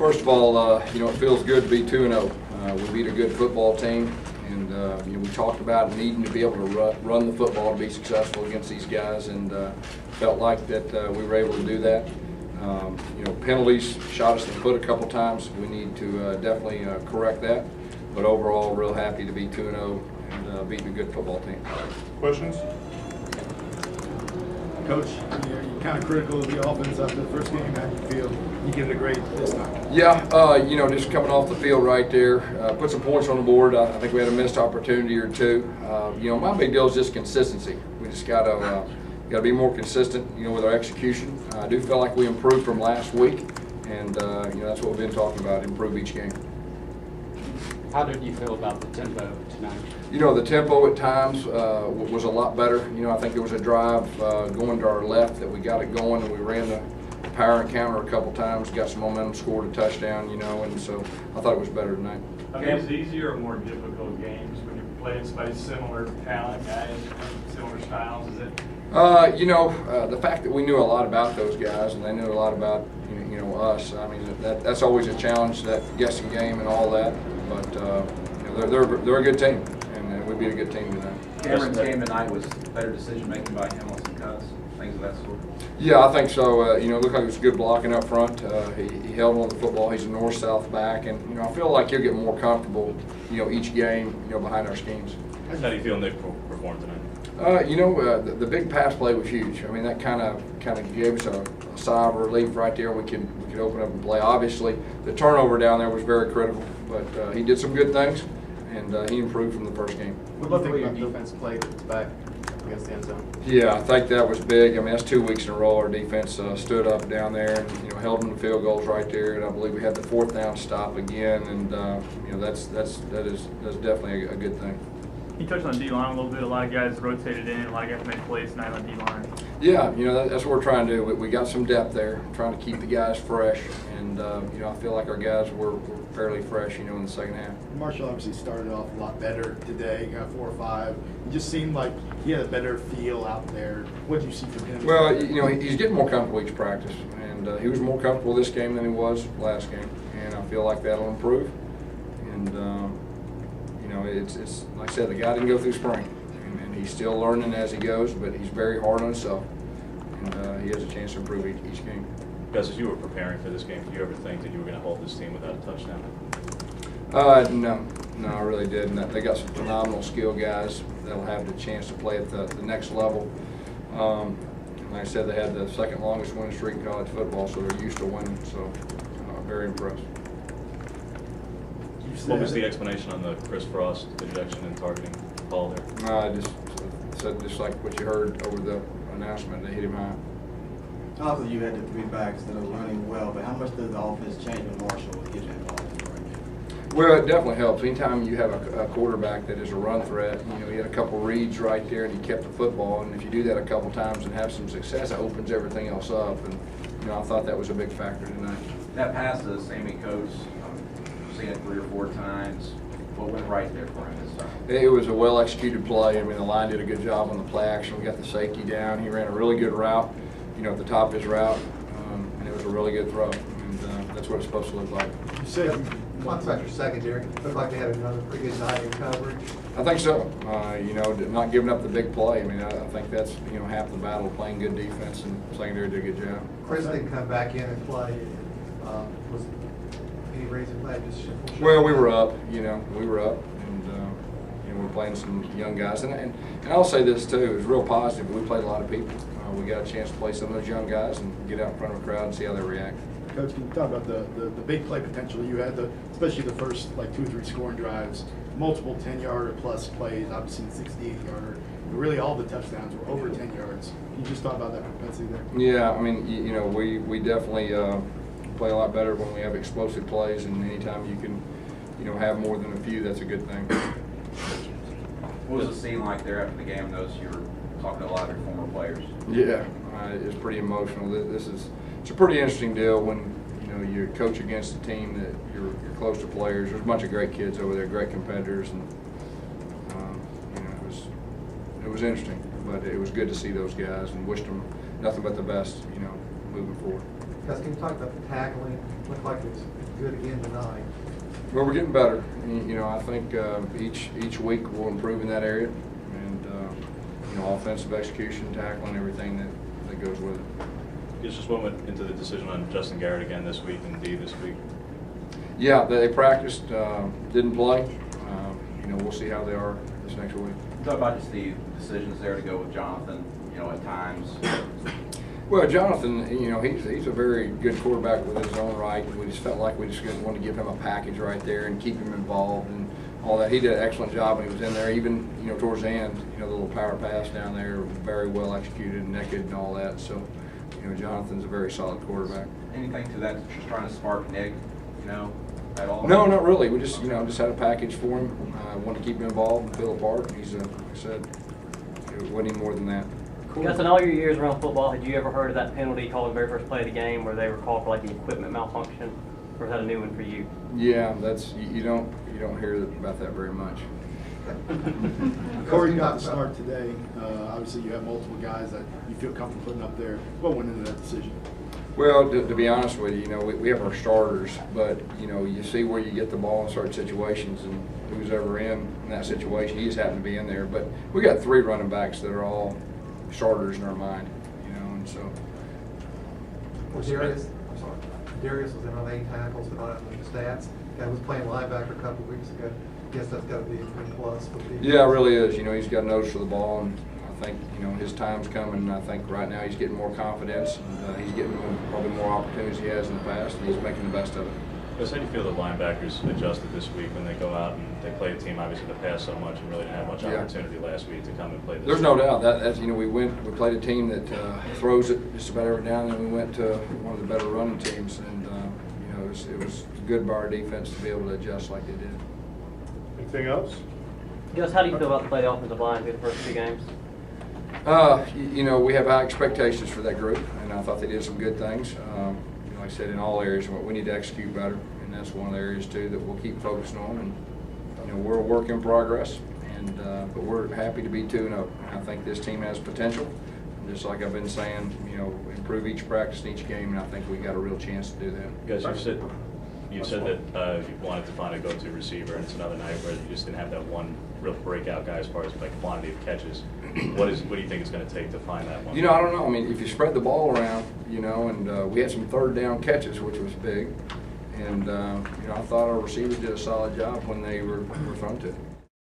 First of all, it feels good to be 2-0. We beat a good football team, and we talked about needing to be able to run the football to be successful against these guys, and felt like that we were able to do that. Penalties shot us in the foot a couple times. We need to definitely correct that. But overall, real happy to be 2-0 and beating a good football team. Questions? Coach, you're kind of critical of the offense after the first game. How do you feel? You give it a grade this time? Yeah, just coming off the field right there, put some points on the board. I think we had a missed opportunity or two. My big deal is just consistency. We just got to be more consistent, with our execution. I do feel like we improved from last week, and that's what we've been talking about: improve each game. How did you feel about the tempo tonight? The tempo at times was a lot better. I think there was a drive going to our left that we got it going, and we ran the power and counter a couple times, got some momentum, scored a touchdown, and so I thought it was better tonight. Are these easier or more difficult games when you're playing somebody similar talent, guys, similar styles? Is it? The fact that we knew a lot about those guys and they knew a lot about us. I mean, that's always a challenge, that guessing game and all that. But they're a good team, and we beat a good team tonight. Cameron's game tonight was better decision making by him on some cuts, things of that sort. Yeah, I think so. It looked like it was good blocking up front. He held on the football. He's a north-south back, and I feel like he'll get more comfortable, each game, behind our schemes. How do you feel Nick performed tonight? The big pass play was huge. I mean, that kind of gave us a sigh of relief right there. We could open up and play. Obviously, the turnover down there was very critical, but he did some good things, and he improved from the first game. What do you think about your defense play back against the end zone? Yeah, I think that was big. I mean, that's 2 weeks in a row our defense stood up down there and held them to field goals right there. And I believe we had the 4th down stop again, and that is definitely a good thing. You touched on D-line a little bit. A lot of guys rotated in. A lot of guys made plays tonight on D-line. Yeah, that's what we're trying to do. We got some depth there, trying to keep the guys fresh, and I feel like our guys were fairly fresh, in the second half. Marshall obviously started off a lot better today. He got 4 or 5. It just seemed like he had a better feel out there. What did you see from him? Well, he's getting more comfortable each practice, and he was more comfortable this game than he was last game, and I feel like that'll improve. And it's like I said, the guy didn't go through spring, and he's still learning as he goes, but he's very hard on himself, and he has a chance to improve each game. Gus, as you were preparing for this game, did you ever think that you were going to hold this team without a touchdown? No, I really didn't. They got some phenomenal skill guys that'll have the chance to play at the next level. Like I said, they had the 2nd longest winning streak in college football, so they're used to winning. So, very impressed. What was the explanation on the Chris Frost ejection and targeting call there? I just said just like what you heard over the announcement, they hit him high. Obviously, you had the 3 backs that are running well, but how much does the offense change when Marshall gets involved? Well, it definitely helps. Anytime you have a quarterback that is a run threat, he had a couple reads right there and he kept the football. And if you do that a couple times and have some success, it opens everything else up. And I thought that was a big factor tonight. That pass to Sammy Coates, I've seen it 3 or 4 times. What went right there for him this time? It was a well-executed play. I mean, the line did a good job on the play action. We got the safety down. He ran a really good route, at the top of his route, and it was a really good throw. And that's what it's supposed to look like. You said Talk about your secondary. Looked like they had another pretty good night in coverage. I think so. Not giving up the big play. I mean, I think that's half the battle, playing good defense, and secondary did a good job. Chris didn't come back in and play. Was any reason for that? Just well, we were up. We were up, and we're playing some young guys. And I'll say this too: it was real positive. We played a lot of people. We got a chance to play some of those young guys and get out in front of a crowd and see how they react. Coach, can you talk about the big play potential you had, especially the first 2 or 3 scoring drives, multiple 10-yarder plus plays, I've seen 68-yarder. Really all the touchdowns were over 10 yards. Can you just talk about that propensity there? Yeah, I mean, we definitely play a lot better when we have explosive plays, and anytime you can, have more than a few, that's a good thing. What was the scene like there after the game? I noticed you were talking to a lot of your former players. Yeah, it's pretty emotional. It's a pretty interesting deal when you coach against a team that you're close to players. There's a bunch of great kids over there, great competitors, and it was interesting. But it was good to see those guys and wished them nothing but the best, moving forward. Gus, can you talk about the tackling? Looked like it was good again tonight. Well, we're getting better. You know, I think each week we'll improve in that area, and you know, offensive execution, tackling, everything that goes with it. Just what went into the decision on Justin Garrett again this week and Dee this week? Yeah, they practiced, didn't play. You know, we'll see how they are this next week. Talk about just the decisions there to go with Jonathan, you know, at times. Well, Jonathan, you know, he's a very good quarterback with his own right. We just felt like we just didn't want to give him a package right there and keep him involved and all that. He did an excellent job when he was in there, even, you know, towards the end, you know, the little power pass down there, very well executed and naked and all that. So, you know, Jonathan's a very solid quarterback. Anything to that, just trying to spark Nick, you know, at all? No, not really. We just, you know, just had a package for him. Wanted to keep him involved and feel a part. He's, like I said, it wasn't any more than that. Gus, in all your years around football, had you ever heard of that penalty called the very first play of the game where they were called for like the equipment malfunction, or is that a new one for you? Yeah, that's you don't hear about that very much. Corey got the start today. Obviously, you have multiple guys that you feel comfortable putting up there. What went into that decision? Well, to be honest with you, you know, we have our starters, but you know, you see where you get the ball in certain situations, and who's ever in that situation, he just happened to be in there. But we got 3 running backs that are all starters in our mind, you know, and so. Well, Darius was in on 8 tackles tonight on the stats. Guy was playing linebacker a couple of weeks ago. Guess that's got to be a big plus. Yeah, it really is. You know, he's got a nose for the ball, and I think, you know, his time's coming. And I think right now he's getting more confidence, and he's getting probably more opportunities he has in the past, and he's making the best of it. How do you feel the linebackers adjusted this week when they go out and they play a team obviously that passed so much and really didn't have much opportunity last week to come and play this? There's no doubt that's, you know, we played a team that throws it just about every down, and we went to one of the better running teams, and you know, it was good by our defense to be able to adjust like they did. Anything else? Gus, how do you feel about the play the offensive line through the first 2 games? You know, we have high expectations for that group, and I thought they did some good things. You know, like I said, in all areas, we need to execute better, and that's one of the areas too that we'll keep focusing on. And you know, we're a work in progress, and but we're happy to be 2-0. I think this team has potential. Just like I've been saying, you know, improve each practice and each game, and I think we got a real chance to do that. Guys, you said that you wanted to find a go-to receiver, and it's another night where you just didn't have that one real breakout guy as far as like quantity of catches. What do you think it's going to take to find that one? You know, I don't know. I mean, if you spread the ball around, you know, and we had some 3rd down catches, which was big, and you know, I thought our receivers did a solid job when they were thrown to.